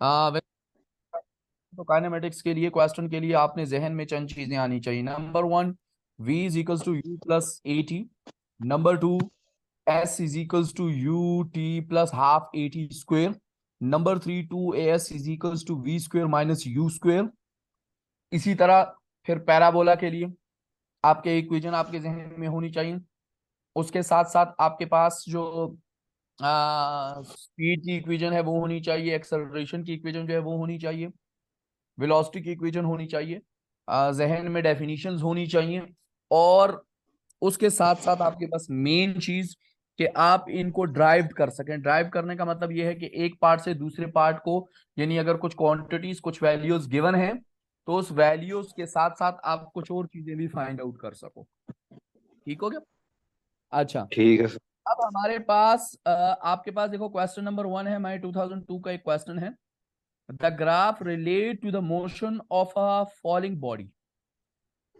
तो काइनेमेटिक्स के लिए क्वेश्चन के लिए आपने जहन में चंद चीजें आनी चाहिए। Number one, v is equals to u plus a t. Number two, s is equals to u t plus half a t square. Number three, two a s is equals to v square minus u square. इसी तरह फिर parabola के लिए आपके equation आपके जहन में होनी चाहिए। उसके साथ साथ आपके पास जो स्पीड की इक्वेशन है वो होनी चाहिए, एक्सेलरेशन की इक्वेशन जो है वो होनी चाहिए, वेलोसिटी की इक्वेशन होनी चाहिए, जहन में डेफिनेशंस होनी चाहिए। और उसके साथ साथ आपके पास मेन चीज कि आप इनको ड्राइव कर सकें। ड्राइव करने का मतलब यह है कि एक पार्ट से दूसरे पार्ट को, यानी अगर कुछ क्वांटिटीज कुछ वैल्यूज गिवन है तो उस वैल्यूज के साथ साथ आप कुछ और चीजें भी फाइंड आउट कर सको। ठीक हो गया? अच्छा, ठीक है सर। अब हमारे पास आपके पास देखो क्वेश्चन नंबर वन है, हमारे 2002 का एक क्वेश्चन है। The graph relate to the motion of a falling body.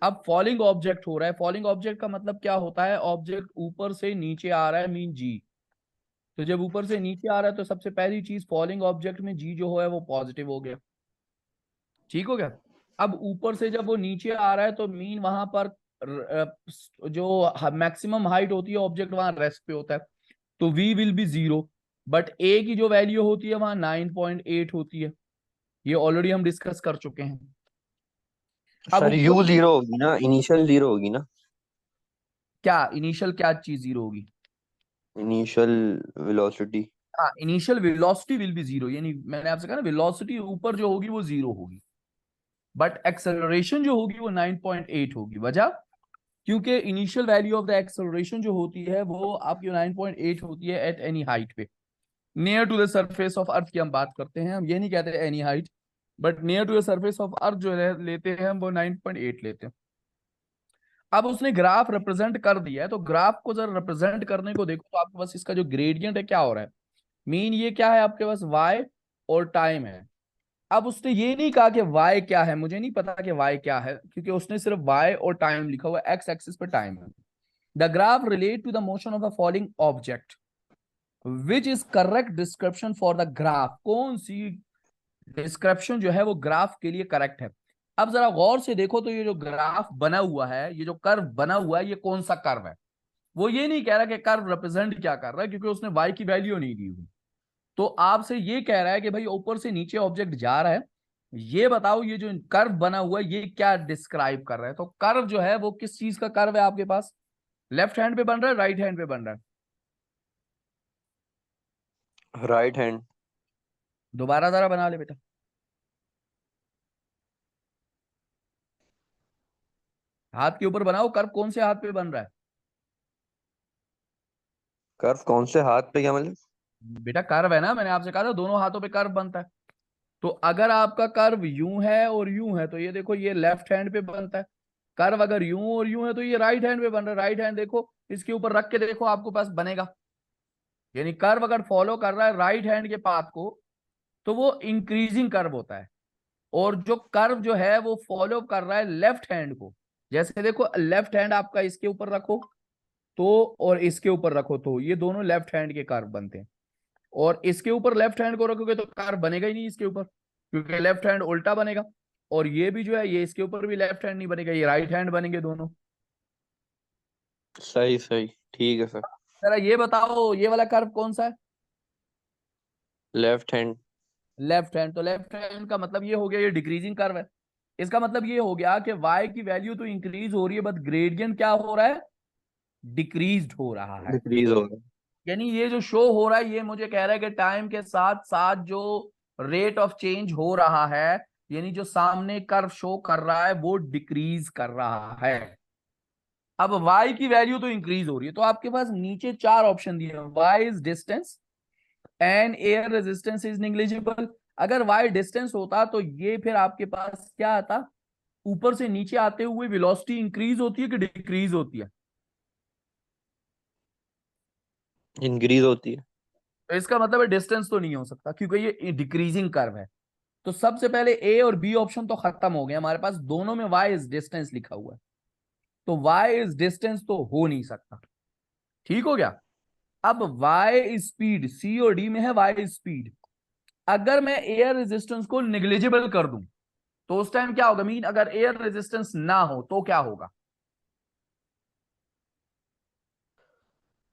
अब फॉलिंग ऑब्जेक्ट हो रहा है। फॉलिंग ऑब्जेक्ट का मतलब क्या होता है? ऑब्जेक्ट ऊपर से नीचे आ रहा है, मीन जी। तो जब ऊपर से नीचे आ रहा है तो सबसे पहली चीज फॉलिंग ऑब्जेक्ट में जी जो है वो पॉजिटिव हो गया। ठीक हो गया? अब ऊपर से जब वो नीचे आ रहा है तो मीन वहां पर जो मैक्सिमम हाइट होती है ऑब्जेक्ट वहां रेस्ट पे होता है, तो v will be zero. But a की जो वैल्यू होती है वहां 9.8 होती है। ये ऑलरेडी हम डिस्कस कर चुके हैं। अब सर ऊपर यू जीरो होगी ना, इनिशियल जीरो होगी ना? क्या इनिशियल क्या चीज जीरो होगी? Initial velocity. हाँ, initial velocity will be zero, यानी मैंने आपसे कहा ना वेलोसिटी ऊपर जो होगी वो जीरो होगी, बट एक्सेलरेशन जो होगी वो 9.8 होगी। वजह, क्योंकि initial value of the acceleration जो होती है वो आपकी 9.8 होती है एट एनी हाइट पे। Near to the surface of earth की हम बात करते हैं, हम ये नहीं कहते any height, but near to the surface of earth जो लेते हैं हम वो 9.8 लेते हैं। अब उसने ग्राफ रिप्रेजेंट कर दिया है, तो ग्राफ को जरा रिप्रेजेंट करने को देखो तो आपके पास इसका जो ग्रेडियंट है क्या हो रहा है। मीन ये क्या है आपके पास? वाई और टाइम है। अब उसने ये नहीं कहा कि वाई क्या है, मुझे नहीं पता कि वाई क्या है, क्योंकि उसने सिर्फ वाई और टाइम लिखा हुआ है, एक्स एक्सिस पे टाइम है। The graph relate to the motion of the following object, which is correct description for the graph. कौन सी डिस्क्रिप्शन जो है वो ग्राफ के लिए करेक्ट है? अब जरा गौर से देखो तो ये जो ग्राफ बना हुआ है, ये जो कर्व बना हुआ है, ये कौन सा कर्व है? वो ये नहीं कह रहा कि कर्व रिप्रेजेंट क्या कर रहा है, क्योंकि उसने वाई की वैल्यू नहीं दी हुई। तो आपसे ये कह रहा है कि भाई ऊपर से नीचे ऑब्जेक्ट जा रहा है, ये बताओ ये जो कर्व बना हुआ है ये क्या डिस्क्राइब कर रहा है? तो कर्व जो है वो किस चीज का कर्व है आपके पास? लेफ्ट हैंड पे बन रहा है, राइट हैंड पे बन रहा है? Right hand. दोबारा जरा बना ले बेटा। हाथ के ऊपर बनाओ, कर्व कौन से हाथ पे बन रहा है? कर्व कौन से हाथ पे, क्या मतलब? बेटा कर्व है ना, मैंने आपसे कहा था दोनों हाथों पे कर्व बनता है। तो अगर आपका कर्व यूं है और यूं है तो ये देखो ये लेफ्ट हैंड पे बनता है। कर्व अगर यूं और यूं है तो ये राइट हैंड पे बन रहा है। राइट हैंड देखो, इसके ऊपर रख के देखो आपको पास बनेगा। यानी कर्व अगर फॉलो कर रहा है राइट हैंड के पाथ को तो वो इंक्रीजिंग कर्व होता है। और जो कर्व जो है वो फॉलो कर रहा है लेफ्ट हैंड को, जैसे देखो लेफ्ट हैंड आपका इसके ऊपर रखो तो, और इसके ऊपर रखो तो ये दोनों लेफ्ट हैंड के कर्व बनते हैं। और इसके ऊपर लेफ्ट हैंड को रखोगे तो कर्व बनेगा ही नहीं इसके ऊपर, क्योंकि लेफ्ट हैंड उल्टा बनेगा। और ये भी जो है ये इसके ऊपर भी लेफ्ट हैंड नहीं बनेगा, ये राइट हैंड बनेंगे दोनों। सही सही, ठीक है सर। जरा ये बताओ ये वाला कर्व कौन सा है? Left hand. Left hand. तो लेफ्ट हैंड का मतलब ये हो गया ये डिक्रीजिंग कर्व है। इसका मतलब ये हो गया कि y की वैल्यू तो इंक्रीज हो रही है बट ग्रेडियंट क्या हो रहा है? डिक्रीज्ड हो रहा है। डिक्रीज हो रहा यानी ये जो शो हो रहा है ये मुझे कह रहा है कि टाइम के साथ साथ जो रेट ऑफ चेंज हो रहा है, यानी जो सामने कर्व शो कर रहा है वो डिक्रीज कर रहा है। अब y की वैल्यू तो इंक्रीज हो रही है, तो आपके पास नीचे चार ऑप्शन दिए हैं। y is distance and air resistance is negligible. अगर y डिस्टेंस होता तो ये फिर आपके पास क्या आता? ऊपर से नीचे आते हुए वेलोसिटी इंक्रीज होती है कि डिक्रीज होती है? है, इंक्रीज होती है। तो इसका मतलब है डिस्टेंस तो नहीं हो सकता क्योंकि ये डिक्रीजिंग कर्व है। तो सबसे पहले ए और बी ऑप्शन तो खत्म हो गए हमारे पास, दोनों में y इज डिस्टेंस लिखा हुआ है, तो y इज डिस्टेंस तो हो नहीं सकता। ठीक हो गया? अब y इज स्पीड, सी और डी में है y इज स्पीड। अगर मैं एयर रेजिस्टेंस को निग्लिजिबल कर दूं तो उस टाइम क्या होगा, मीन अगर एयर रेजिस्टेंस ना हो तो क्या होगा?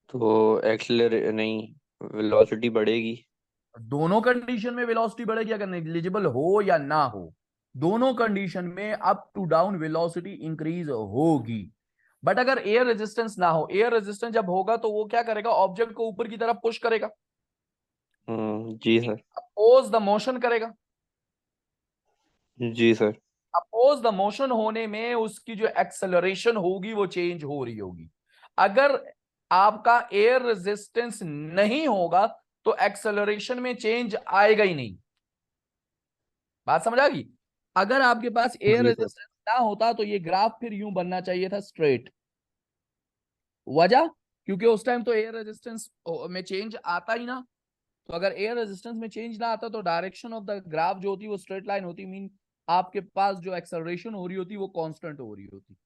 तो एक्सेलर नहीं, वेलोसिटी बढ़ेगी। दोनों कंडीशन में वेलोसिटी बढ़ेगी, अगर नेग्लिजिबल हो या ना हो, दोनों कंडीशन में up to down velocity increase होगी। बट अगर एयर रेजिस्टेंस ना हो, एयर रेजिस्टेंस जब होगा तो वो क्या करेगा, ऑब्जेक्ट को ऊपर की तरफ पुश करेगा, जी सर। अपोज द मोशन करेगा। जी सर। अपोज द मोशन होने में उसकी जो एक्सेलरेशन होगी वो चेंज हो रही होगी। अगर आपका एयर रेजिस्टेंस नहीं होगा तो एक्सेलरेशन में चेंज आएगा ही नहीं। बात समझ आ गई? अगर आपके पास एयर जी सर। रेजिस्टेंस ना होता तो ये ग्राफ फिर यूं बनना चाहिए था स्ट्रेट। वजह, क्योंकि उस टाइम तो एयर रेजिस्टेंस में चेंज आता ही ना। तो अगर एयर रेजिस्टेंस में चेंज ना आता तो डायरेक्शन ऑफ द ग्राफ जो होती वो स्ट्रेट लाइन होती, मीन आपके पास जो एक्सेलरेशन हो रही होती वो कांस्टेंट हो रही होती।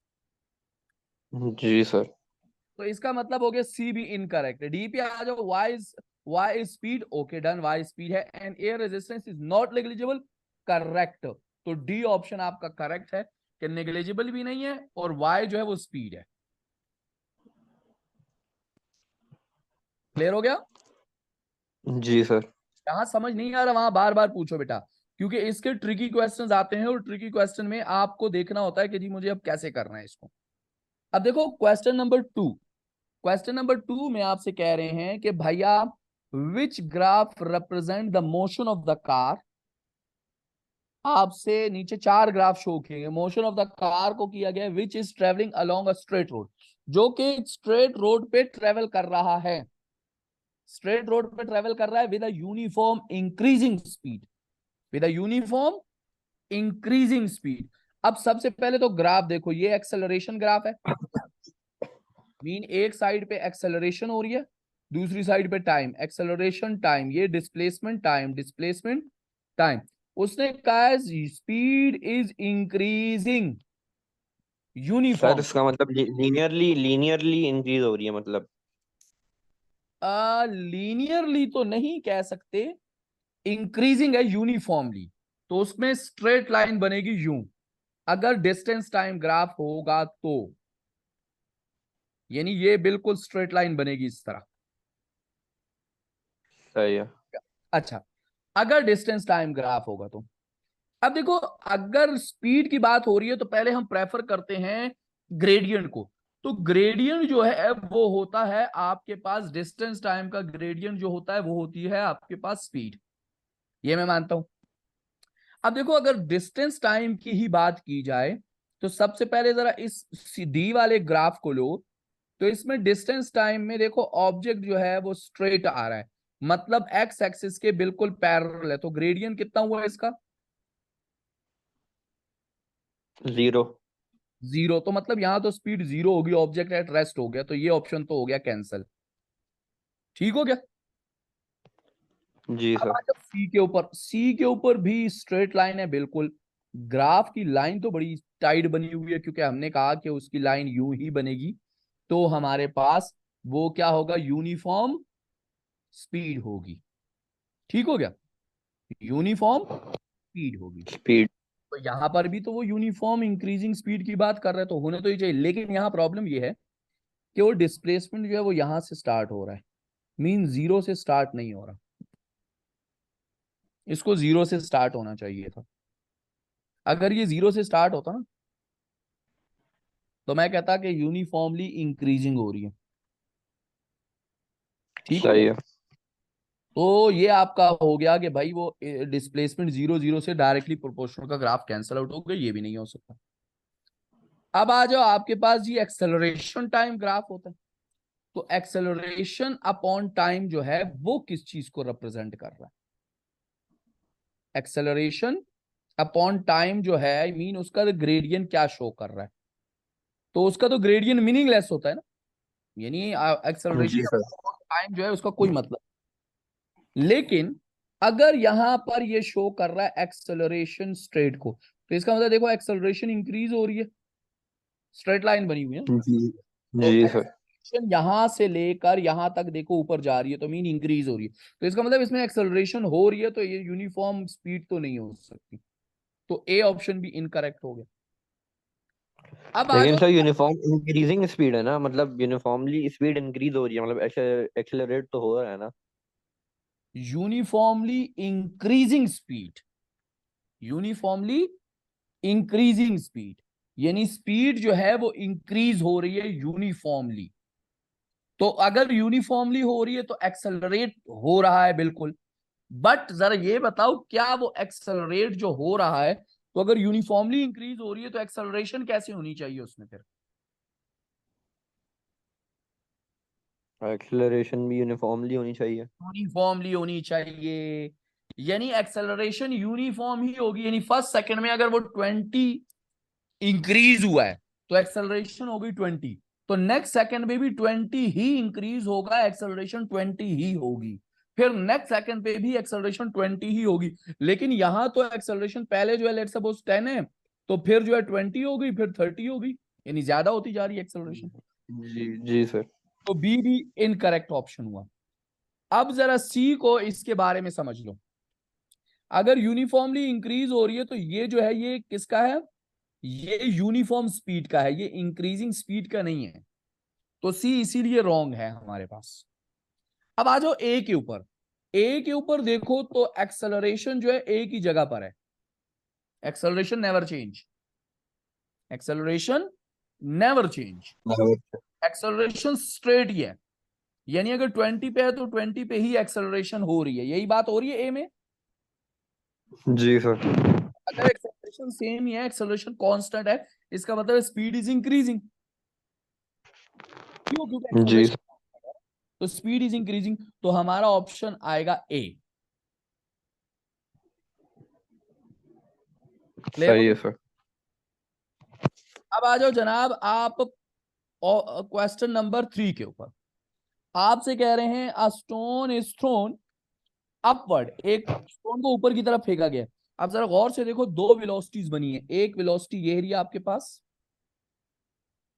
जी सर। तो इसका मतलब हो गया सी भी इनकरेक्ट। डी पे आ जाओ, Y is speed, okay done, Y speed है and air resistance is not negligible, correct. तो डी ऑप्शन आपका करेक्ट है कि नेग्लिजिबल भी नहीं है और वाई जो है वो स्पीड है। क्लियर हो गया? जी सर। जहां समझ नहीं आ रहा वहां बार बार पूछो बेटा, क्योंकि इसके ट्रिकी क्वेश्चंस आते हैं और ट्रिकी क्वेश्चन में आपको देखना होता है कि जी मुझे अब कैसे करना है इसको। अब देखो क्वेश्चन नंबर 2। क्वेश्चन नंबर 2 में आपसे कह रहे हैं कि भैया which graph represent the motion of the car. आपसे नीचे 4 ग्राफ शो किए गए, मोशन ऑफ द कार को किया गया which is travelling along a straight road, जो कि स्ट्रेट रोड पे ट्रेवल कर रहा है। स्ट्रेट रोड पे ट्रेवल कर रहा है with a uniform increasing speed, with a uniform increasing speed. अब सबसे पहले तो ग्राफ देखो, ये एक्सेलरेशन ग्राफ है, मीन एक साइड पे एक्सेलरेशन हो रही है, दूसरी साइड पे टाइम, एक्सेलरेशन टाइम, ये डिस्प्लेसमेंट टाइम, डिस्प्लेसमेंट टाइम। उसने कहा है speed is increasing sir uniform. इसका मतलब लीनियरली लीनियरली इंक्रीज हो रही है मतलब। लीनियरली तो नहीं कह सकते, इंक्रीजिंग है यूनिफॉर्मली। तो उसमें स्ट्रेट लाइन बनेगी यूं, अगर डिस्टेंस टाइम ग्राफ होगा तो, यानी ये बिल्कुल स्ट्रेट लाइन बनेगी इस तरह। सही है। अच्छा, अगर डिस्टेंस टाइम ग्राफ होगा तो, अब देखो अगर स्पीड की बात हो रही है तो पहले हम प्रेफर करते हैं ग्रेडियंट को। तो ग्रेडियंट जो है वो होता है आपके पास, डिस्टेंस टाइम का ग्रेडियंट जो होता है वो होती है आपके पास स्पीड, ये मैं मानता हूं। अब देखो अगर डिस्टेंस टाइम की ही बात की जाए तो सबसे पहले जरा इस डी वाले ग्राफ को लो। तो इसमें डिस्टेंस टाइम में देखो ऑब्जेक्ट जो है वो स्ट्रेट आ रहा है, मतलब एक्स एक्सिस के बिल्कुल पैरेलल है, तो ग्रेडियंट कितना हुआ इसका? 0। 0। तो मतलब यहां तो स्पीड 0 होगी, ऑब्जेक्ट एट रेस्ट हो गया, तो ये ऑप्शन तो हो गया कैंसिल। ठीक हो गया? जी अब सर। आ जाओ सी के ऊपर। सी के ऊपर भी स्ट्रेट लाइन है बिल्कुल, ग्राफ की लाइन तो बड़ी टाइट बनी हुई है क्योंकि हमने कहा कि उसकी लाइन यूं ही बनेगी। तो हमारे पास वो क्या होगा, यूनिफॉर्म स्पीड होगी। ठीक हो गया? यूनिफॉर्म स्पीड होगी। स्पीड। तो यहां पर भी तो वो यूनिफॉर्म इंक्रीजिंग स्पीड की बात कर रहे हैं, तो होने तो ही चाहिए। लेकिन यहाँ प्रॉब्लम ये है कि वो डिस्प्लेसमेंट जो है वो यहां से स्टार्ट हो रहा है, मीन 0 से स्टार्ट नहीं हो रहा, इसको 0 से स्टार्ट होना चाहिए था। अगर ये 0 से स्टार्ट होता ना तो मैं कहता कि यूनिफॉर्मली इंक्रीजिंग हो रही है। ठीक हो सही गया? है। तो ये आपका हो गया कि भाई वो डिस्प्लेसमेंट 0 0 से डायरेक्टली प्रोपोर्शनल का ग्राफ कैंसिल आउट हो गया, ये भी नहीं हो सकता। अब आ जाओ आपके पास जी एक्सेलरेशन टाइम ग्राफ होता है। तो एक्सेलरेशन अपॉन टाइम जो है वो किस चीज को रिप्रेजेंट कर रहा है? एक्सेलरेशन अपॉन टाइम जो है, आई मीन उसका ग्रेडियंट क्या शो कर रहा है? तो उसका तो ग्रेडियंट मीनिंगलेस होता है ना, यानी जी एक्सेलरेशन सर। अपॉन टाइम जो है उसका कोई मतलब। लेकिन अगर यहां पर ये शो कर रहा है एक्सेलरेशन स्ट्रेट को, तो इसका मतलब देखो एक्सेलरेशन इंक्रीज हो रही है, स्ट्रेट लाइन बनी हुई है। जी। तो जी सर। यहां से लेकर यहां तक देखो ऊपर जा रही है तो मीन इंक्रीज हो रही है, तो इसका मतलब इसमें एक्सेलरेशन हो रही है, तो ये यूनिफॉर्म स्पीड तो नहीं हो सकती, तो ए ऑप्शन भी इनकरेक्ट हो गया। अब आ लेकिन जाओ, सर यूनिफॉर्म इंक्रीजिंग स्पीड है ना, मतलब यूनिफॉर्मली स्पीड इंक्रीज हो रही है, मतलब एक्सेलरेट तो हो रहा है ना। Uniformly increasing speed, uniformly increasing speed, यानी स्पीड जो है वो इंक्रीज हो रही है यूनिफॉर्मली। तो अगर यूनिफॉर्मली हो रही है तो एक्सेलरेट हो रहा है बिल्कुल, बट जरा ये बताओ क्या वो एक्सेलरेट जो हो रहा है, तो अगर यूनिफॉर्मली इंक्रीज हो रही है तो एक्सेलरेशन कैसे होनी चाहिए उसमें फिर? एक्सेलरेशन भी यूनिफॉर्मली होनी चाहिए। यूनिफॉर्मली होनी चाहिए, यानी एक्सेलरेशन यूनिफॉर्म ही होगी, यानी फर्स्ट सेकंड में अगर वो 20 इंक्रीज हुआ है तो एक्सेलरेशन होगी 20, तो नेक्स्ट सेकंड में भी 20 ही इंक्रीज होगा, एक्सेलरेशन 20 ही होगी, फिर नेक्स्ट सेकंड पे भी एक्सेलरेशन 20 ही होगी। लेकिन यहां तो एक्सेलरेशन पहले जो है लेट्स सपोज 10 है, तो फिर जो है 20 हो गई, फिर 30 हो गई, यानी ज्यादा होती जा रही है एक्सेलरेशन। जी जी सर। तो बी भी इनकरेक्ट ऑप्शन हुआ। अब जरा सी को इसके बारे में समझ लो, अगर यूनिफॉर्मली इंक्रीज हो रही है तो ये जो है ये किसका है, ये यूनिफॉर्म स्पीड का है, ये इंक्रीजिंग स्पीड का नहीं है, तो सी इसीलिए रॉन्ग है हमारे पास। अब आ जाओ ए के ऊपर, ए के ऊपर देखो तो एक्सेलरेशन जो है ए की जगह पर है, acceleration never change, acceleration never change, acceleration straight ही है, यानी अगर 20 पे है तो 20 पे ही एक्सेलरेशन हो रही है, यही बात हो रही है ए में। जी सर। अगर एक्सेलरेशन सेम ही है, एक्सेलरेशन कांस्टेंट है, इसका मतलब स्पीड इज इंक्रीजिंग, क्यों? क्योंकि जी एक्सेलरेशन, सर। तो स्पीड इज इंक्रीजिंग, तो हमारा ऑप्शन आएगा ए। क्लियर हो सही है गया? सर। अब आ जाओ जनाब आप क्वेश्चन नंबर 3 के ऊपर, आपसे कह रहे हैं अ स्टोन इज थ्रोन अपवर्ड, एक स्टोन को ऊपर की तरफ फेंका गया। अब जरा गौर से देखो, दो वेलोसिटीज बनी है, एक वेलोसिटी ये रही है आपके पास,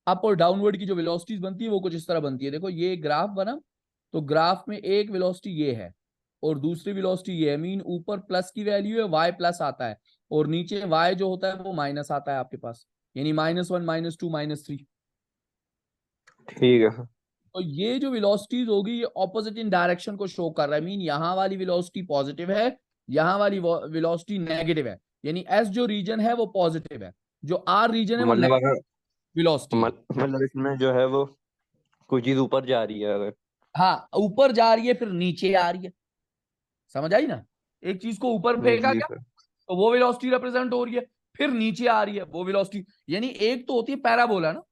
अप और डाउनवर्ड की जो वेलोसिटीज बनती है वो कुछ इस तरह बनती है, देखो ये ग्राफ बना, तो ग्राफ में एक वेलोसिटी ये है और दूसरी वेलोसिटी ये है, मीन ऊपर प्लस की वैल्यू है, वाई प्लस आता है, और नीचे वाई जो होता है वो माइनस आता है आपके पास, यानी -1 -2 -3। ठीक है सर। तो ये जो वेलोसिटीज होगी ये ऑपोजिट इन डायरेक्शन को शो कर रहा है, मीन यहाँ वाली वेलोसिटी पॉजिटिव है, यहाँ वाली वेलोसिटी नेगेटिव है, यानी एस जो रीजन है वो पॉजिटिव है, जो आर रीजन है वो मतलब नेगेटिव अगर वेलोसिटी है। मतलब इसमें जो है वो कोई चीज ऊपर जा रही है अगर। हाँ, ऊपर जा रही है फिर नीचे आ रही है, समझ आई ना? एक चीज को ऊपर फेंका जी गया सर। तो वो वेलोसिटी रिप्रेजेंट हो रही है, फिर नीचे आ रही है वो वेलोसिटी, यानी एक तो होती है पैराबोला ना,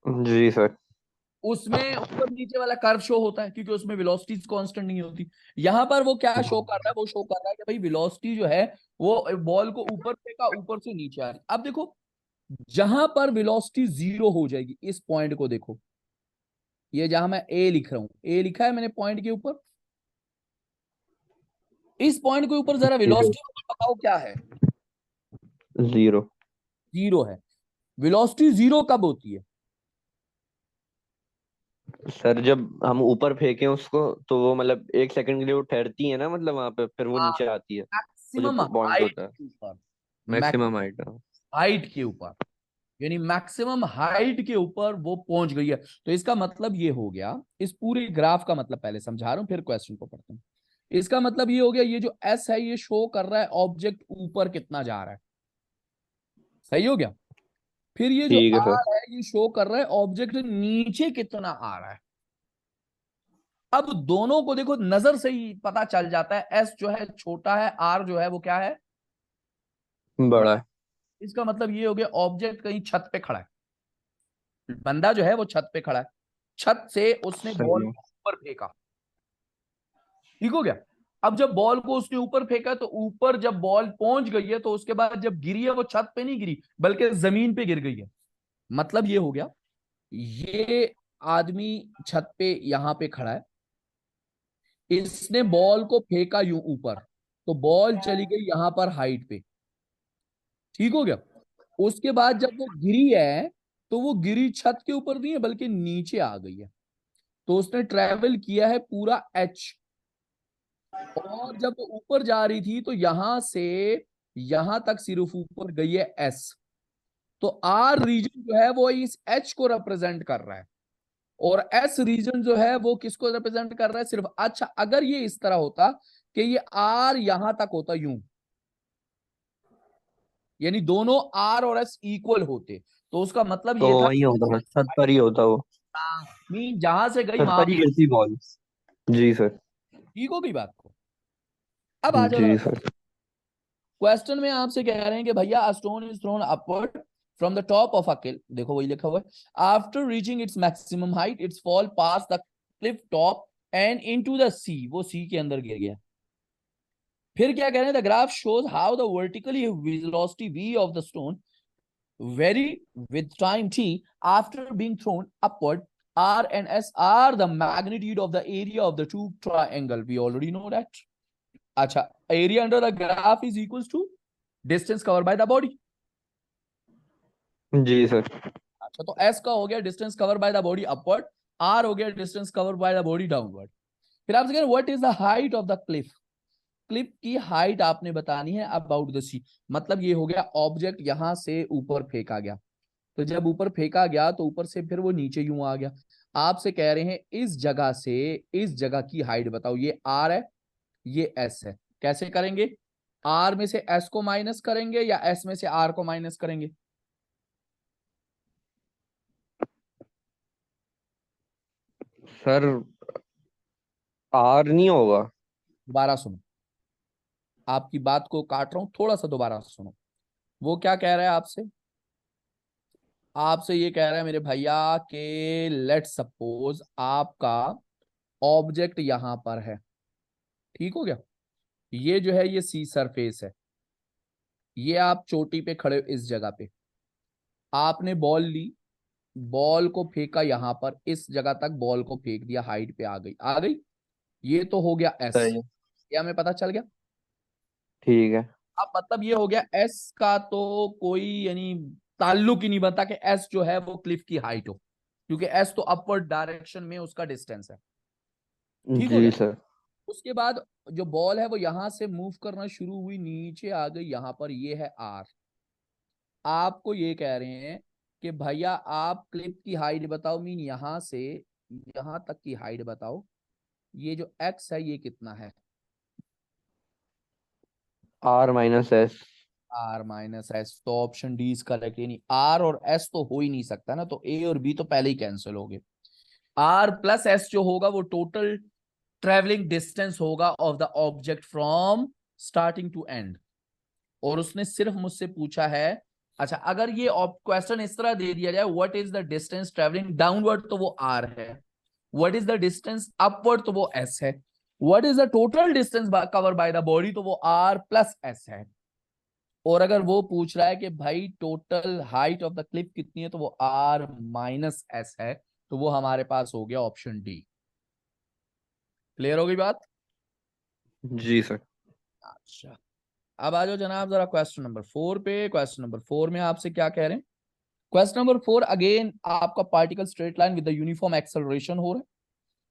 जी सर। उसमें ऊपर नीचे वाला कर्व शो होता है क्योंकि उसमें वेलोसिटीज कांस्टेंट नहीं होती। यहां पर वो क्या शो कर रहा है, वो शो कर रहा है कि भाई वेलोसिटी जो है वो बॉल को ऊपर फेंका, ऊपर से नीचे आ रही। अब देखो जहां पर वेलोसिटी जीरो हो जाएगी, इस पॉइंट को देखो, ये जहां मैं ए लिख रहा हूं, ए लिखा है मैंने पॉइंट के ऊपर, इस पॉइंट के ऊपर जरा ठीक है। वेलोसिटी बताओ क्या है? जीरो। जीरो है। वेलोसिटी जीरो कब होती है? सर जब हम ऊपर फेंके उसको तो वो मतलब 1 सेकंड के लिए वो ठहरती है ना, मतलब वहां पे फिर वो हाँ, नीचे आती है। वो जो मैक्सिमम पॉइंट हाइट होता है। के ऊपर, मैक्सिमम मैक्सिमम हाइट। हाइट के ऊपर, यानी मैक्सिमम हाइट के ऊपर वो पहुंच गई है, तो इसका मतलब ये हो गया, इस पूरे ग्राफ का मतलब पहले समझा रहा हूं फिर क्वेश्चन को पढ़ते हैं। इसका मतलब ये हो गया, ये जो एस है ये शो कर रहा है ऑब्जेक्ट ऊपर कितना जा रहा है, सही हो गया। फिर ये जो ठीक है सर। आर है ये शो कर रहा है ऑब्जेक्ट नीचे कितना आ रहा है। अब दोनों को देखो नजर से ही पता चल जाता है, एस जो है छोटा है, आर जो है वो क्या है, बड़ा बड़ा। है। इसका मतलब ये हो गया ऑब्जेक्ट कहीं छत पे खड़ा है, बंदा जो है वो छत पे खड़ा है, छत से उसने बॉल सही है। को ऊपर फेंका, ठीक हो गया। अब जब बॉल को उसने ऊपर फेंका तो ऊपर जब बॉल पहुंच गई है तो उसके बाद जब गिरी है वो छत पे नहीं गिरी बल्कि जमीन पे गिर गई है, मतलब ये हो गया, ये आदमी छत पे यहां पे खड़ा है, इसने बॉल को फेंका यूं ऊपर, तो बॉल चली गई यहां पर हाइट पे, ठीक हो गया। उसके बाद जब वो गिरी है तो वो गिरी छत के ऊपर नहीं है बल्कि नीचे आ गई है। तो उसने ट्रेवल किया है पूरा एच, और जब वो ऊपर जा रही थी तो यहां से यहां तक सिर्फ ऊपर गई है एस। तो आर रीजन जो है वो इस एच को रिप्रेजेंट कर रहा है, और एस रीजन जो है वो किसको रिप्रेजेंट कर रहा है, सिर्फ। अच्छा, अगर ये इस तरह होता कि ये आर यहां तक होता यूं, यानी दोनों आर और एस इक्वल होते, तो उसका मतलब तो ये था वही होता, छत पर ही होता वो, मीन जहां से गई छत वहां पर ही गिरती बॉल। जी सर। ठीक हो गई बात को। अब आ जाओ जी जरा, सर। क्वेश्चन में आपसे कह रहे हैं कि भैया a stone is thrown upward from the top of a hill, देखो वही लिखा हुआ है, after reaching its maximum height its fall pass the cliff top and into the sea, वो सी के अंदर गिर गया। फिर क्या कह रहे हैं, the graph shows how the vertically velocity v of the stone vary with time t after being thrown upward. R and S are the magnitude of the area of the two triangle. We already know that. अच्छा, area under the graph is equals to distance covered by the body. जी sir. अच्छा, तो S का हो गया distance cover by the body upward, R हो गया distance cover by the body downward. फिर आपसे कह रहे हैं what is the height of the cliff, cliff की हाइट आपने बतानी है अबाउट द सी। मतलब ये हो गया ऑब्जेक्ट यहां से ऊपर फेंका गया, तो जब ऊपर फेंका गया तो ऊपर से फिर वो नीचे यूं आ गया। आपसे कह रहे हैं इस जगह से इस जगह की हाइट बताओ, ये आर है ये एस है, कैसे करेंगे, आर में से एस को माइनस करेंगे या एस में से आर को माइनस करेंगे। सर आर नहीं होगा। दोबारा सुनो, आपकी बात को काट रहा हूं, थोड़ा सा दोबारा सुनो। वो क्या कह रहा है आपसे, आपसे ये कह रहा है मेरे भैया के लेट सपोज आपका ऑब्जेक्ट यहां पर है, ठीक हो गया, ये जो है ये सी सरफेस है, ये आप चोटी पे खड़े हो इस जगह पे, आपने बॉल ली, बॉल को फेंका यहां पर इस जगह तक, बॉल को फेंक दिया, हाइट पे आ गई आ गई, ये तो हो गया एस, सही है। ये हमें पता चल गया। ठीक है। अब मतलब ये हो गया एस का तो कोई यानी ताल्लुक ही नहीं बनता कि एस जो है वो क्लिफ की हाइट हो, क्योंकि एस तो अपवर्ड डायरेक्शन में उसका डिस्टेंस है, ठीक हो जी गया। सर। उसके बाद जो बॉल है वो यहां से मूव करना शुरू हुई, नीचे आ गई यहां पर, ये है आर। आपको ये कह रहे हैं कि भैया आप क्लिप की हाइट बताओ, मीन यहां से यहां तक की हाइट बताओ, ये जो एक्स है ये कितना है। R minus S. R minus S, तो ऑप्शन डी इज करेक्ट, यानी आर और एस तो हो ही नहीं सकता ना, तो ए और बी तो पहले ही कैंसिल हो गए। आर प्लस एस जो होगा वो टोटल ट्रेवलिंग डिस्टेंस होगा of the object from starting to end. और उसने सिर्फ मुझसे पूछा है, अच्छा अगर ये क्वेश्चन इस तरह दे दिया जाए, what is the distance travelling downward, तो वो आर है, what is the distance upward, तो वो एस है, what is the total distance cover by the body, तो वो आर प्लस एस है। और अगर वो पूछ रहा है कि भाई total height of the Cliff कितनी है, तो वो आर माइनस एस है, तो वो हमारे पास हो गया ऑप्शन डी। क्लियर हो गई बात। जी सर। अच्छा, अब आ जाओ जनाब जरा क्वेश्चन नंबर 4 पे। क्वेश्चन नंबर 4 में आपसे क्या कह रहे हैं, क्वेश्चन नंबर 4 अगेन आपका particle straight line with the uniform acceleration हो रहा है।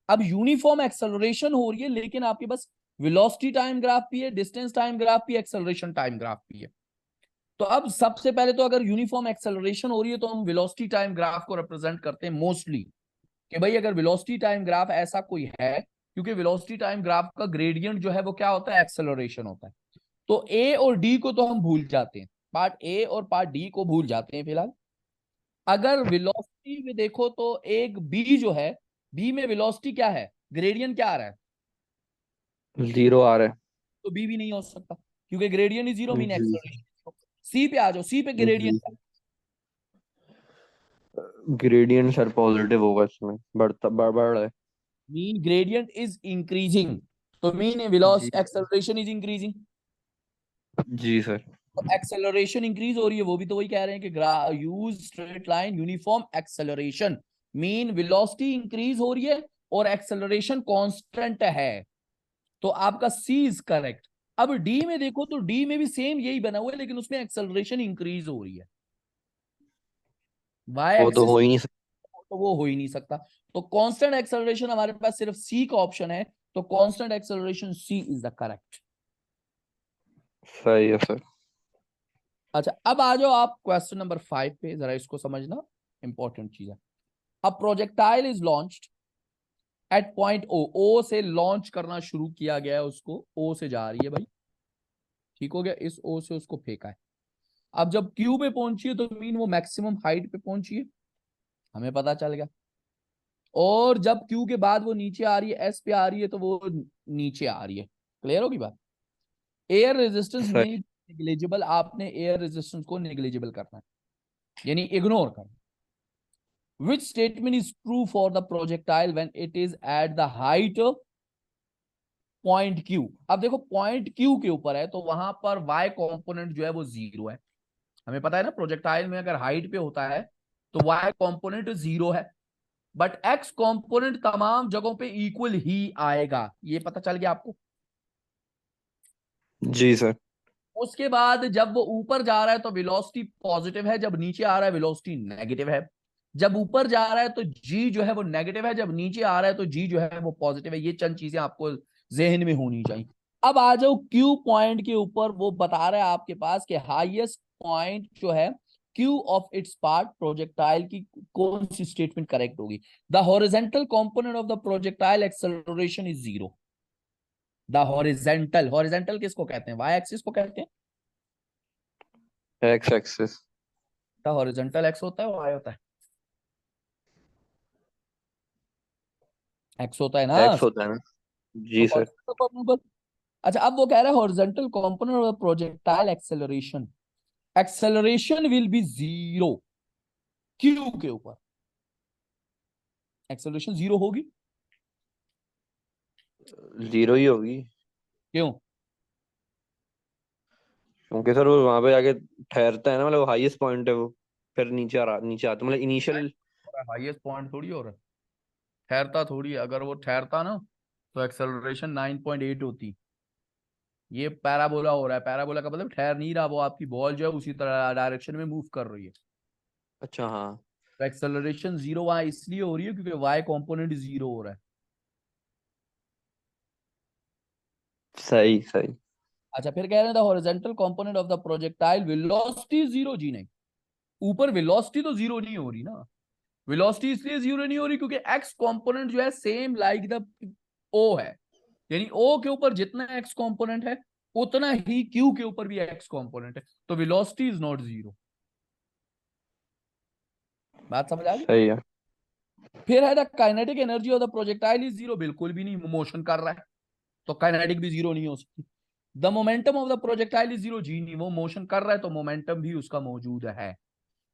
अब यूनिफॉर्म एक्सेलरेशन हो रही है लेकिन आपके पास वेलोसिटी टाइम ग्राफ भी है, डिस्टेंस टाइम ग्राफ भी, एक्सेलरेशन टाइम ग्राफ भी है। तो अब सबसे पहले तो अगर यूनिफॉर्म एक्सेलरेशन हो रही है तो हम वेलोसिटी टाइम ग्राफ को रिप्रेजेंट करते हैं मोस्टली, कि भाई अगर वेलोसिटी टाइम ग्राफ ऐसा कोई है, क्योंकि वेलोसिटी टाइम ग्राफ का ग्रेडियंट जो है वो क्या होता है, एक्सेलरेशन होता है। तो ए और डी को तो हम भूल जाते हैं, पार्ट ए और पार्ट डी को भूल जाते हैं फिलहाल। अगर वेलोसिटी में देखो तो एक बी जो है, बी में वेलोसिटी क्या है, ग्रेडियंट क्या आ रहा है, जीरो आ रहा है। तो बी भी नहीं हो सकता क्योंकि ग्रेडियंट इज जीरो मीन जी। एक्सेलरेशन। सी पे आ जाओ, सी पे जी ग्रेडियंट, ग्रेडियंट सर पॉजिटिव होगा, इसमें बढ़ता बढ़ रहा है। मीन ग्रेडियंट इज इंक्रीजिंग, तो मीन जी। Velocity acceleration is increasing. जी सर। तो एक्सेलरेशन इंक्रीज हो रही है, वो भी तो वही कह रहे हैं कि use straight line uniform acceleration, mean velocity increase हो रही है और एक्सेलरेशन कांस्टेंट है, तो आपका सी इज करेक्ट। अब डी में देखो तो डी में भी सेम यही बना हुआ है लेकिन उसमें एक्सेलरेशन इंक्रीज हो रही है। वाई वो तो एक्सिस हो ही नहीं सकता। तो वो हो ही नहीं सकता। तो कांस्टेंट एक्सेलरेशन हमारे पास सिर्फ सी का ऑप्शन है, तो constant acceleration C is the correct. सही है सर। अच्छा, अब आ जाओ आप क्वेश्चन नंबर 5 पे, जरा इसको समझना, इंपॉर्टेंट चीज है। अब projectile is launched at point O, O से लॉन्च करना शुरू किया गया है, उसको ओ से जा रही है भाई, ठीक हो गया, इस ओ से उसको फेंका है। अब जब क्यू पे पहुंची है तो मीन वो मैक्सिमम हाइट पे पहुंची है, हमें पता चल गया। और जब क्यू के बाद वो नीचे आ रही है, एस पे आ रही है, तो वो नीचे आ रही है। क्लियर होगी बात। एयर रेजिस्टेंस में सही। निग्लिजिबल, आपने एयर रेजिस्टेंस को निग्लिजिबल करना है, यानी इग्नोर करना। Which statement is true for the projectile when it is at the height point Q. अब देखो पॉइंट क्यू के ऊपर है, तो वहां पर वाई कॉम्पोनेंट जो है वो जीरो है। हमें पता है ना, प्रोजेक्टाइल में अगर हाइट पे होता है तो वाई कॉम्पोनेंट जीरो है, बट एक्स कॉम्पोनेंट तमाम जगहों पे इक्वल ही आएगा, ये पता चल गया आपको। जी सर। उसके बाद जब वो ऊपर जा रहा है तो वेलोसिटी पॉजिटिव है, जब नीचे आ रहा है वेलोसिटी नेगेटिव है। जब ऊपर जा रहा है तो जी जो है वो नेगेटिव है, जब नीचे आ रहा है तो जी जो है वो पॉजिटिव है। ये चंद चीजें आपको जहन में होनी चाहिए। अब आ जाओ क्यू पॉइंट के ऊपर, वो बता रहा है आपके पास कि हाईएस्ट पॉइंट जो है Q of its part projectile की कौन सी स्टेटमेंट करेक्ट होगी। The horizontal component of the projectile acceleration is zero. The horizontal, horizontal किसको कहते हैं, वाई एक्सिस को कहते हैं। X axis. हॉरिजॉन्टल एक्स होता है, वाई होता है, एक्स होता है ना। एक्स होता है ना। तो जी सर। horizontal component, अच्छा अब वो कह रहा है horizontal component of projectile acceleration, acceleration will be zero Q के ऊपर। एक्सेलरेशन जीरो होगी, जीरो ही होगी। क्यों। क्योंकि सर वो वहां पे जाके ठहरता है ना, मतलब हाईएस्ट पॉइंट है वो। फिर नीचे आता मतलब इनिशियल। हाईएस्ट पॉइंट थोड़ी हो रहा है, ठहरता थोड़ी है। अगर वो ठहरता ना तो एक्सेलरेशन 9.8 होती। ये पैराबोला हो रहा है, पैराबोला का मतलब ठहर नहीं रहा, वो आपकी बॉल जो है उसी तरह डायरेक्शन में मूव कर रही है। अच्छा हाँ। तो एक्सेलरेशन जीरो वहां इसलिए हो रही है क्योंकि वाई कंपोनेंट जीरो हो रहा है। सही सही। अच्छा फिर कह रहे हैं the horizontal component of the projectile velocity zero, जी नहीं, ऊपर वेलोसिटी तो जीरो नहीं हो रही ना। वेलोसिटी इसलिए जीरो नहीं हो रही क्योंकि एक्स कंपोनेंट जो है सेम लाइक द ओ है, यानी ओ के ऊपर जितना एक्स कंपोनेंट है उतना ही क्यू के ऊपर भी एक्स कंपोनेंट है, तो वेलोसिटी इज नॉट जीरो। बात समझ आ गई। सही है। फिर है the kinetic energy of the projectile is zero, बिल्कुल भी नहीं, मोशन कर रहा है तो काइनेटिक भी जीरो नहीं हो सकती। The momentum of the projectile is zero, जी नहीं, वो मोशन कर रहा है तो मोमेंटम भी उसका मौजूद है।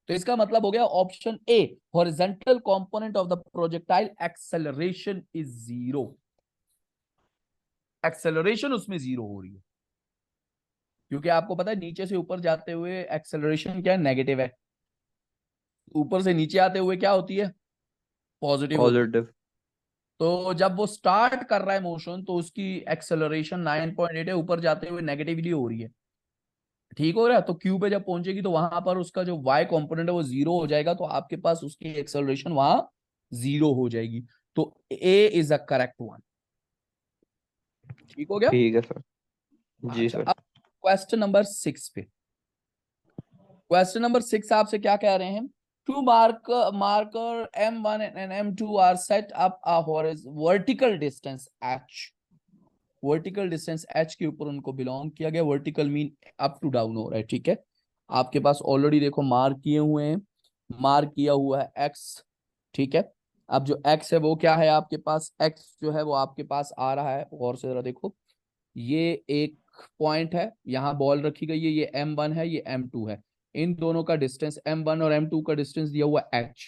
तो इसका मतलब हो गया option A, horizontal component of the projectile acceleration is zero. Acceleration उसमें जीरो हो रही है क्योंकि आपको पता है नीचे से ऊपर जाते हुए एक्सेलरेशन क्या है, नेगेटिव है। ऊपर से नीचे आते हुए क्या होती है, पॉजिटिव होती है। पॉजिटिव। तो जब वो स्टार्ट कर रहा है मोशन तो उसकी एक्सेलरेशन 9.8 है, ऊपर जाते हुए नेगेटिवली हो रही है, ठीक हो रहा है। तो क्यू पे जब पहुंचेगी तो वहां पर उसका जो वाई कंपोनेंट है वो जीरो हो जाएगा, तो आपके पास उसकी एक्सेलरेशन वहां जीरो हो जाएगी। तो ए इज अ करेक्ट वन, ठीक हो गया। ठीक है सर। जी अच्छा सर। अब क्वेश्चन नंबर 6 पे, क्वेश्चन नंबर 6 आपसे क्या कह रहे हैं। Two marker M1 and M2 are set up a vertical distance h, vertical distance h के ऊपर उनको बिलोंग किया गया। Vertical mean up to down हो रहा है, ठीक है। आपके पास ऑलरेडी देखो मार्क किए हुए हैं, मार्क किया हुआ है x, ठीक है। अब जो x है वो क्या है आपके पास, x जो है वो आपके पास आ रहा है, और से जरा देखो, ये एक पॉइंट है, यहाँ बॉल रखी गई है, ये M1 है, ये M2 है। इन दोनों का डिस्टेंस M1 और M2 का डिस्टेंस दिया हुआ है h,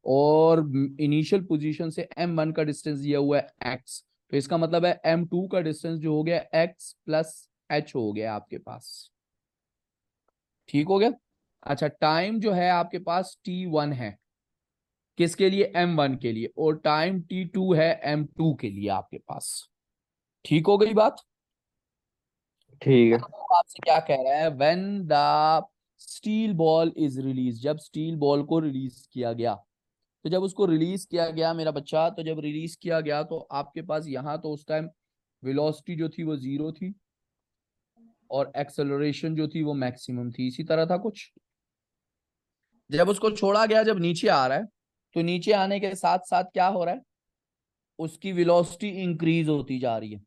और इनिशियल पोजीशन से M1 का डिस्टेंस दिया हुआ है x। तो इसका मतलब है M2 का डिस्टेंस जो हो गया x प्लस h हो गया आपके पास, ठीक हो गया। अच्छा टाइम जो है आपके पास t1 है, किसके लिए, M1 के लिए, और टाइम t2 है M2 के लिए आपके पास, ठीक हो गई बात। ठीक है। अब वो आपसे क्या कह रहा है, when the steel ball is release, जब स्टील बॉल को रिलीज किया गया, तो जब उसको रिलीज किया गया मेरा बच्चा, तो जब रिलीज किया गया तो आपके पास यहाँ तो उस टाइम वेलोसिटी जो थी वो 0 थी और एक्सेलरेशन जो थी वो मैक्सिमम थी, इसी तरह था कुछ। जब उसको छोड़ा गया, जब नीचे आ रहा है, तो नीचे आने के साथ साथ क्या हो रहा है, उसकी वेलोसिटी इंक्रीज होती जा रही है,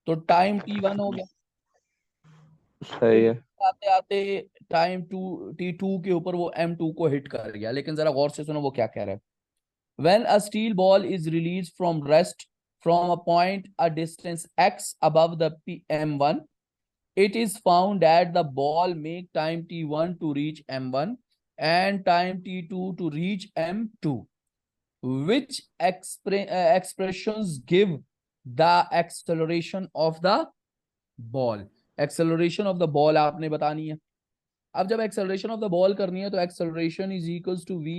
तो टाइम t1 हो गया। सही है। आते आते टाइम t2 के ऊपर वो m2 को हिट कर गया। लेकिन जरा गौर से सुनो वो क्या कह रहा है। When a steel ball is released from rest from a point a distance x above the m1, it is found that the ball make time t1 to reach m1 and time t2 to reach m2. Which expressions give the acceleration of the ball? Acceleration of the ball आपने बतानी है। अब जब acceleration of the ball करनी है तो acceleration is equals to v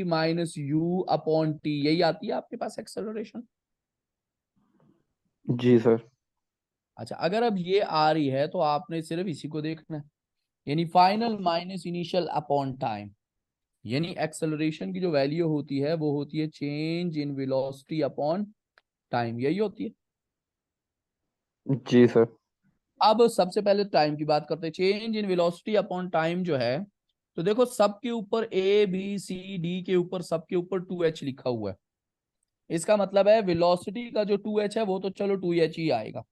minus u upon t, यही आती है आपके पास acceleration। जी सर। अच्छा, अगर अब ये आ रही है तो आपने सिर्फ इसी को देखना है, यानी final minus initial upon time, यानी एक्सेलरेशन की जो वैल्यू होती है वो होती है change in velocity upon time, यही होती है। जी सर। अब सबसे पहले टाइम की बात करते हैं। Change in velocity upon time जो है, तो देखो सबके ऊपर ए बी सी डी के ऊपर सबके ऊपर 2h लिखा हुआ है। इसका मतलब है वेलोसिटी का जो 2h है वो तो चलो 2h ही आएगा,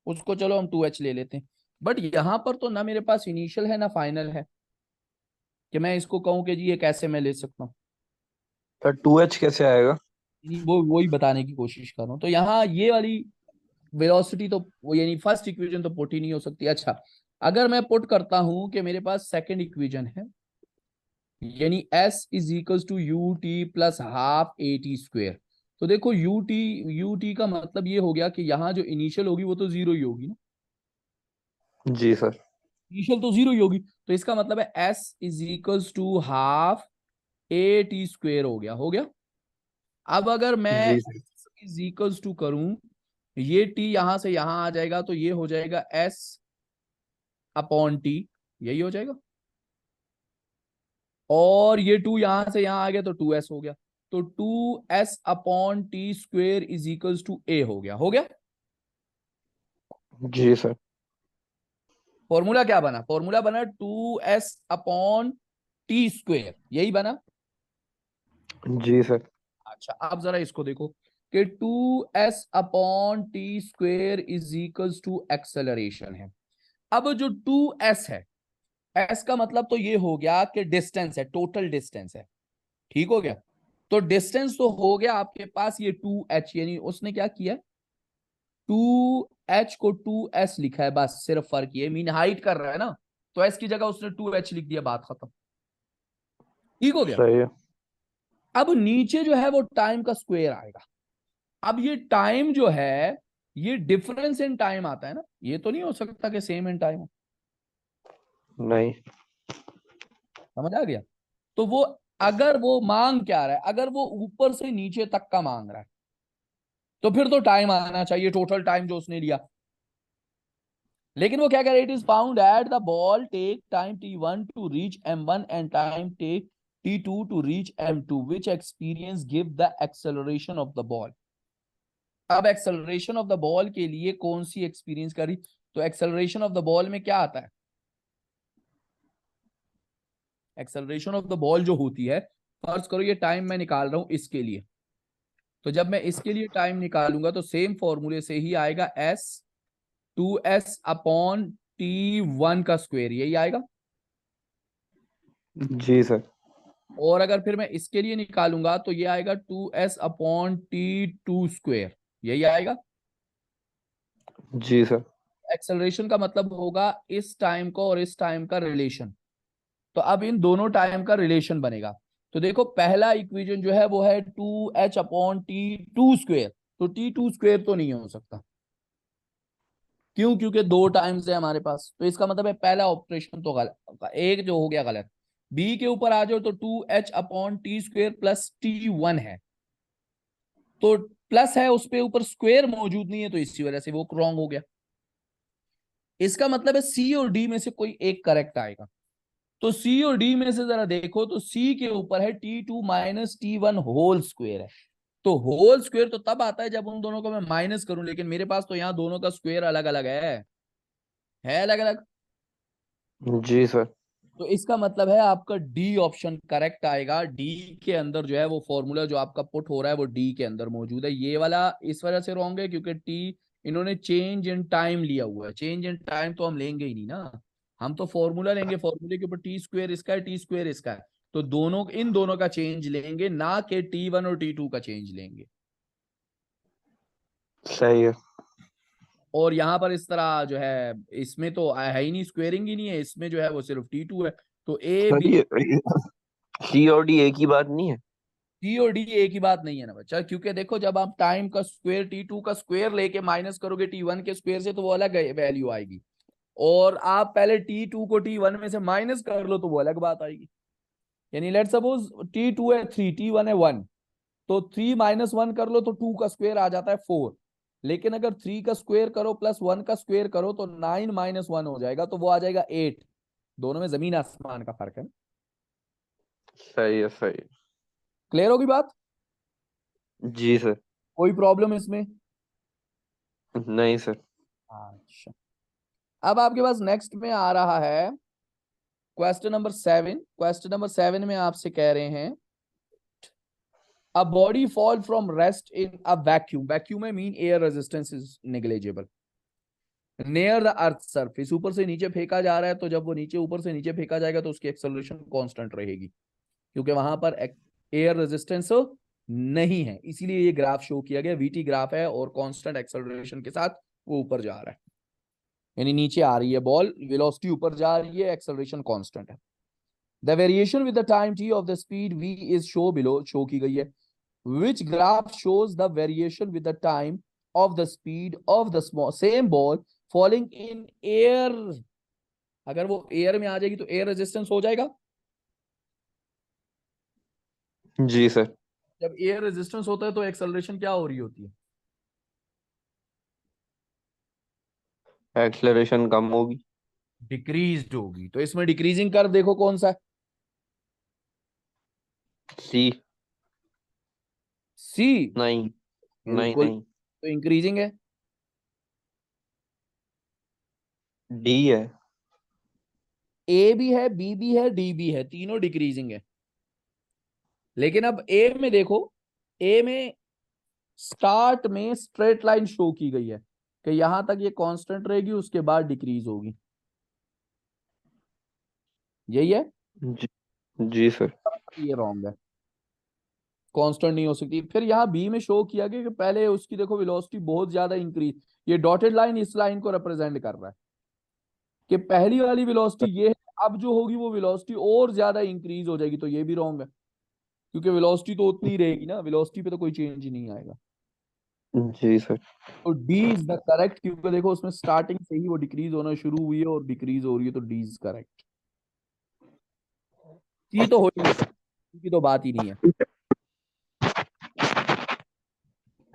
उसको चलो हम 2h ले लेते हैं। बट यहां पर तो ना मेरे पास इनिशियल है ना फाइनल है कि मैं इसको कहूं कि जी ये कैसे मैं ले सकता हूँ। सर 2h कैसे आएगा? वो वही बताने की कोशिश कर रहा हूँ। तो यहाँ ये वाली वेलोसिटी तो वो यानी फर्स्ट इक्वेशन तो पुट ही नहीं हो सकती। अच्छा, अगर मैं पुट करता हूं कि मेरे पास सेकंड इक्वेशन है, यानी s is equals to u t plus half a t square, तो देखो यू टी का मतलब ये हो गया कि यहाँ जो इनिशियल होगी वो तो 0 ही होगी ना, जी सर। इनिशियल तो 0 ही होगी, तो इसका मतलब है s is equals to half a t square हो गया। अब अगर मैं जी sir. s is equals to करूं, ये t यहां से यहां आ जाएगा तो ये हो जाएगा s अपॉन टी, यही हो जाएगा। और ये 2 यहां से यहां आ गया तो 2s हो गया, तो 2s upon t square is equals to a हो गया। जी सर। फॉर्मूला क्या बना? फॉर्मूला बना 2s अपॉन टी स्क्वेयर, यही बना। जी सर। अच्छा, अब जरा इसको देखो कि 2s upon t square is equals to acceleration है। अब जो 2s है, s का मतलब तो ये हो गया कि डिस्टेंस है, टोटल डिस्टेंस है, ठीक हो गया। तो डिस्टेंस तो हो गया आपके पास ये 2h, यानी उसने क्या किया, 2h को 2s लिखा है, बस सिर्फ फर्क ये मीन हाइट कर रहा है ना, तो s की जगह उसने 2h लिख दिया, बात खत्म, ठीक हो गया। सही है। अब नीचे जो है वो टाइम का स्क्वायर आएगा। अब ये टाइम जो है ये डिफरेंस इन टाइम आता है ना, ये तो नहीं हो सकता कि सेम इन टाइम हो, नहीं। समझ आ गया। तो वो अगर वो मांग क्या रहा है, अगर वो ऊपर से नीचे तक का मांग रहा है तो फिर तो टाइम आना चाहिए, टोटल टाइम जो उसने लिया। लेकिन वो क्या कह रहा है, it is found at the ball take time t1 to reach m1 and time take t2 to reach m2, which experience give the acceleration of the ball. अब एक्सेलरेशन ऑफ द बॉल के लिए कौन सी experience करी, तो acceleration of the ball में क्या आता है, एक्सेलरेशन ऑफ द बॉल जो होती है, फर्ज करो ये टाइम मैं निकाल रहा हूं इसके लिए, तो जब मैं इसके लिए टाइम निकालूंगा तो सेम फॉर्मूले से ही आएगा s 2s अपॉन t1 का स्क्वायर, यही आएगा। जी सर। और अगर फिर मैं इसके लिए निकालूंगा तो ये आएगा 2s अपॉन t2 स्क्वायर, यही आएगा। जी सर। एक्सेलरेशन का मतलब होगा इस टाइम को और इस टाइम का रिलेशन, तो अब इन दोनों टाइम का रिलेशन बनेगा। तो देखो पहला इक्वेशन जो है वो है 2h अपॉन t2 स्क्वायर, तो t2 स्क्वायर तो नहीं हो सकता, क्यों, क्योंकि दो टाइम्स है हमारे पास, तो इसका मतलब है पहला ऑपरेशन तो गलत, एक जो हो गया गलत। बी के ऊपर आ जाओ तो 2h upon t square plus t1 है, तो प्लस है उस पे ऊपर स्क्वायर मौजूद नहीं है, तो इसी वजह से वो रॉन्ग हो गया। इसका मतलब है सी और डी में से कोई एक करेक्ट आएगा। तो सी और डी में से जरा देखो, तो सी के ऊपर है T2 minus T1 whole square है। तो होल स्क्वायर तो तब आता है जब उन दोनों को मैं माइनस करूं, लेकिन मेरे पास तो यहाँ दोनों का स्क्वायर अलग अलग है अलग अलग। जी सर। तो इसका मतलब है आपका डी ऑप्शन करेक्ट आएगा। डी के अंदर जो है वो फॉर्मूला जो आपका पुट हो रहा है वो डी के अंदर मौजूद है। ये वाला इस वजह से रॉन्ग है क्योंकि टी इन्होंने चेंज इन टाइम लिया हुआ है। चेंज इन टाइम तो हम लेंगे ही नहीं ना, हम तो फॉर्मूला लेंगे, फॉर्मूले के ऊपर टी स्क्वायर इसका है, टी स्क्वायर इसका है। तो दोनों इन दोनों का चेंज लेंगे, ना कि T1 और T2 का चेंज लेंगे। सही है। और यहाँ पर इस तरह जो है इसमें तो है ही नहीं, स्क्वेयरिंग ही नहीं है इसमें, जो है वो सिर्फ T2 है। तो ए सर बी ये सी और डी एक ही बात नहीं है? टी और डी एक ही बात नहीं है ना बच्चा, क्योंकि देखो जब आप टाइम का स्क्वायर T2 का स्क्वायर लेके माइनस करोगे T1 के स्क्वायर से तो वो अलग वैल्यू आएगी, और आप पहले T2 को T1 में से माइनस कर लो तो वो अलग बात आएगी। यानी लेट सपोज T2 है 3, T1 है 1, तो 3 माइनस 1 कर लो तो 2 का स्क्वायर आ जाता है 4। लेकिन अगर 3 का स्क्वायर करो प्लस 1 का स्क्वायर करो तो 9 माइनस 1 हो जाएगा, तो वो आ जाएगा 8। दोनों में जमीन आसमान का फर्क है। सही है, सही है। क्लियर होगी बात? जी सर। कोई प्रॉब्लम इसमें? नहीं सर। अच्छा, अब आपके पास नेक्स्ट में आ रहा है क्वेश्चन नंबर 7। क्वेश्चन नंबर 7 में आपसे कह रहे हैं a body fall from rest in a vacuum, vacuum में mean air resistance is negligible, near the earth surface, ऊपर से नीचे फेंका जा रहा है। तो जब वो नीचे ऊपर से नीचे फेंका जाएगा तो उसकी एक्सेलरेशन कांस्टेंट रहेगी, क्योंकि वहां पर एयर रेजिस्टेंस नहीं है, इसीलिए ये ग्राफ शो किया गया। वीटी ग्राफ है और कांस्टेंट एक्सेलरेशन के साथ वो ऊपर जा रहा है, यानी नीचे आ रही है बॉल, वेलोसिटी ऊपर जा रही है, एक्सेलरेशन कांस्टेंट है। The variation with the time T of the speed v is show below, show की गई है। Which graph shows the variation with the time of the speed of the same ball falling in air. अगर वो air में आ जाएगी तो air resistance हो जाएगा। जी सर। जब एयर रेजिस्टेंस होता है तो एक्सेलरेशन क्या हो रही होती है? एक्सेलरेशन कम होगी। डिक्रीज्ड होगी। तो इसमें डिक्रीजिंग कर्व देखो कौन सा है? सी। सी। नहीं, नहीं बिल्कुल, नहीं। तो इंक्रीजिंग है। डी है। ए भी है, बी भी है, डी भी है, तीनों डिक्रीजिंग है। लेकिन अब ए में देखो, ए में स्टार्ट में स्ट्रेट लाइन शो की गई है कि यहां तक ये कांस्टेंट रहेगी, उसके बाद डिक्रीज होगी। यही है। जी, जी सर। ये रॉन्ग है, कांस्टेंट नहीं हो सकती। फिर यहाँ बी में शो किया गया कि पहले उसकी देखो वेलोसिटी बहुत ज्यादा इंक्रीज, ये डॉटेड लाइन इस लाइन को रिप्रेजेंट कर रहा है कि पहली वाली वेलोसिटी ये है, अब जो होगी वो वेलोसिटी और ज्यादा इंक्रीज हो जाएगी। तो ये भी रॉन्ग है, क्योंकि वेलोसिटी तो उतनी ही रहेगी ना, वेलोसिटी पे तो कोई चेंज ही नहीं आएगा। जी सर। तो डी इज द करेक्ट, क्योंकि देखो उसमें स्टार्टिंग से ही वो डिक्रीज होना शुरू हुई है और डिक्रीज हो रही है, तो डी इज करेक्ट। सी तो हो ही नहीं सकती, की तो बात ही नहीं है।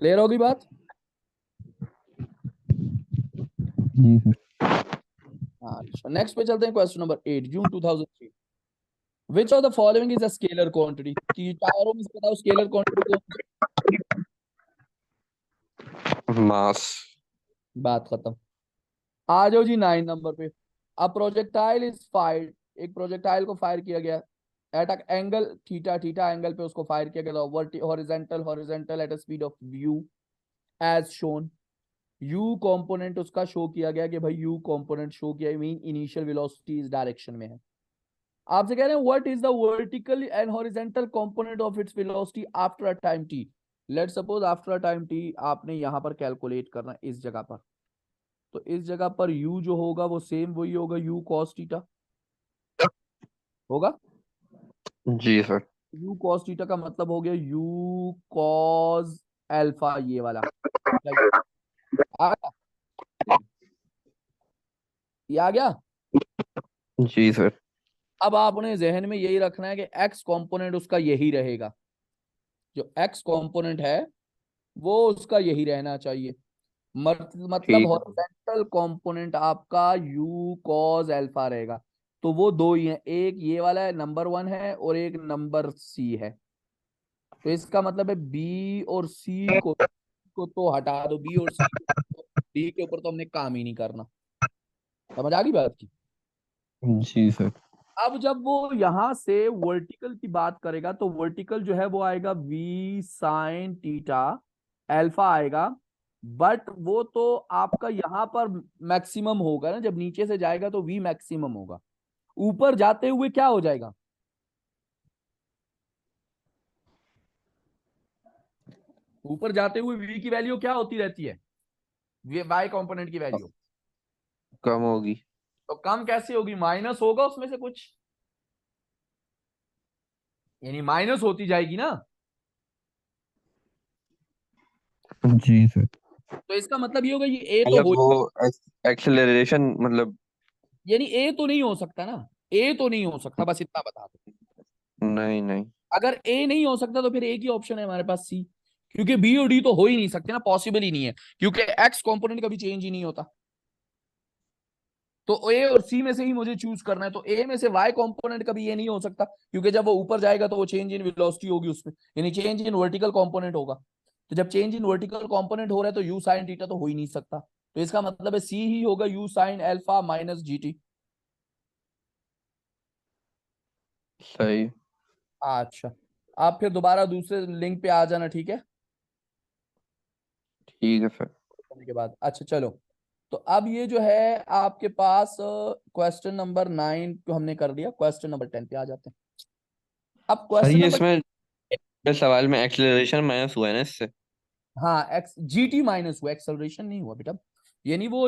क्लियर होगी बात? जी सर। अच्छा, नेक्स्ट पे चलते हैं। Question number 8, June 2003। Which of the following is a scalar quantity? चारों में से बताओ स्केलर क्वांटिटी कौन सी मास। है? बात खत्म। आ जाओ जी 9 नंबर पे। अ प्रोजेक्टाइल इज फायर्ड, एक प्रोजेक्टाइल को फायर किया गया at a angle theta, theta angle पे उसको फायर किया गया था, horizontal, horizontal at a speed of u as shown. U component उसका शो किया गया कि भाई यू कंपोनेंट शो किया, मीन इनिशियल वेलोसिटी इस डायरेक्शन में है। आपसे कह रहे हैं what is the vertical and horizontal component of its velocity after a time T. Let suppose after a time T आपने यहां पर कैलकुलेट करना है इस जगह पर, तो इस जगह पर u जो होगा वो सेम वही होगा, u cos थीटा होगा। जी सर। u cos थीटा का मतलब हो गया u cos अल्फा, ये वाला आ गया? ये आ गया। जी सर। अब आपने जहन में यही रखना है कि x कंपोनेंट उसका यही रहेगा, जो x कंपोनेंट है वो उसका यही रहना चाहिए। मतलब ठीक है। हॉरिजॉन्टल कंपोनेंट आपका u cos अल्फा रहेगा। तो वो दो ही है, एक ये वाला है नंबर 1 है और एक नंबर c है। तो इसका मतलब है b और c को तो हटा दो, b और c को, d के ऊपर तो हमने काम ही नहीं करना। समझ आ गई बात की। जी सर। अब जब वो यहां से वर्टिकल की बात करेगा तो वर्टिकल जो है वो आएगा v साइन थीटा अल्फा आएगा। बट वो तो आपका यहां पर मैक्सिमम होगा ना, जब नीचे से जाएगा तो v मैक्सिमम होगा। ऊपर जाते हुए क्या हो जाएगा? ऊपर जाते हुए v की वैल्यू क्या होती रहती है? y कंपोनेंट की वैल्यू कम होगी। तो कम कैसे होगी? माइनस होगा उसमें से कुछ, यानी माइनस होती जाएगी ना। जी सर। तो इसका मतलब ये होगा ये a तो मतलब हो, वो एक्सेलरेशन मतलब। यानी ए तो नहीं हो सकता ना, ए तो नहीं हो सकता, बस इतना बता दो। नहीं नहीं। अगर ए नहीं हो सकता तो फिर एक ही ऑप्शन है हमारे पास सी, क्योंकि बी और डी तो हो ही नहीं सकते ना, पॉसिबल ही नहीं है, क्योंकि एक्स कंपोनेंट कभी चेंज ही नहीं होता। तो ए और सी में से ही मुझे चूज करना है, तो ए में से वाई कंपोनेंट कभी ये नहीं हो सकता, क्योंकि जब वो ऊपर जाएगा तो वो चेंज इन वेलोसिटी होगी उसमें, यानी चेंज इन वर्टिकल कंपोनेंट होगा। तो जब चेंज इन वर्टिकल कंपोनेंट हो रहा है तो यू साइन थीटा तो हो ही नहीं सकता। तो इसका मतलब है सी ही होगा, you sine alpha minus GT. सही। अच्छा, आप फिर दोबारा दूसरे लिंक पे आ जाना, ठीक है? ठीक है सर। करने के बाद अच्छा चलो। तो अब ये जो है आपके पास क्वेश्चन नंबर 9 को हमने कर दिया, क्वेश्चन नंबर 10 पे आ जाते हैं। अब सर क्वेश्चन ये नंबर, इसमें इस सवाल में एक्सेलरेशन माइनस हुआ है ना इससे। हाँ एक्स जीटी माइनस हुआ, एक्सेलरेशन नहीं हुआ बेटा, यानी वो